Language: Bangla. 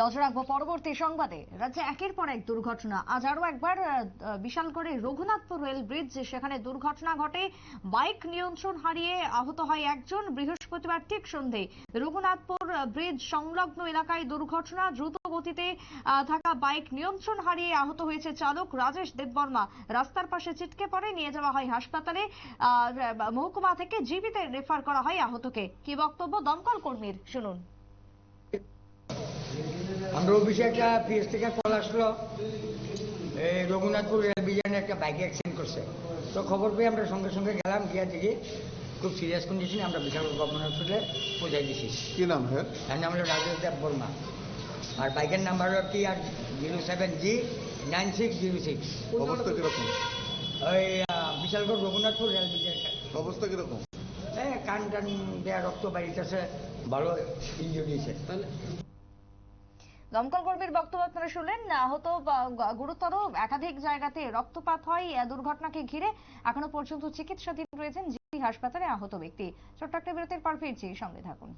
নজর রাখবো পরবর্তী সংবাদে। রাজ্যে একের পর এক দুর্ঘটনা। আজ আরো একবার বিশালগড়ে রঘুনাথপুর রেল ব্রিজ, সেখানে দুর্ঘটনা ঘটে। বাইক নিয়ন্ত্রণ হারিয়ে আহত হয় একজন। বৃহস্পতিবার ঠিক সন্ধে রঘুনাথপুর ব্রিজ সংলগ্ন এলাকায় দুর্ঘটনা। দ্রুত গতিতে থাকা বাইক নিয়ন্ত্রণ হারিয়ে আহত হয়েছে চালক রাজেশ দেববর্মা। রাস্তার পাশে ছিটকে পড়ে, নিয়ে যাওয়া হয় হাসপাতালে। মহকুমা থেকে জিবিতে রেফার করা হয় আহতকে। কি বক্তব্য দমকল কর্মীর, শুনুন। আমরা অফিসে একটা পিএস থেকে কল আসলো, এই রঘুনাথপুর রেল ব্রিজে একটা বাইক অ্যাক্সিডেন্ট করছে। তো খবর পেয়ে আমরা সঙ্গে সঙ্গে গেলাম, গিয়ে দেখি খুব সিরিয়াস কন্ডিশনে। আমরা বিশালগড় গভর্নমেন্ট হসপিটালে পৌঁছাই দিছি। কি নাম? হ্যাঁ, তার নাম হলো রাজেশ দেববর্মা, আর বাইকের নাম্বার হলো TR07G9606। অবস্থা কিরকম? ওই বিশালগড় রঘুনাথপুর রেল ব্রিজের অবস্থা কিরকম? কান টান দেয়া, রক্ত বাড়িতেছে, ভালো ইনজুরি হয়েছে। দমকল কর্মীর বক্তব্য আপনারা শুনলেন। আহত গুরুতর, একাধিক জায়গাতে রক্তপাত হয় দুর্ঘটনাকে ঘিরে। এখনো পর্যন্ত চিকিৎসাধীন রয়েছেন জিবি হাসপাতালে আহত ব্যক্তি। ছোট্ট একটা বিরতির পর ফিরছি, সঙ্গে থাকুন।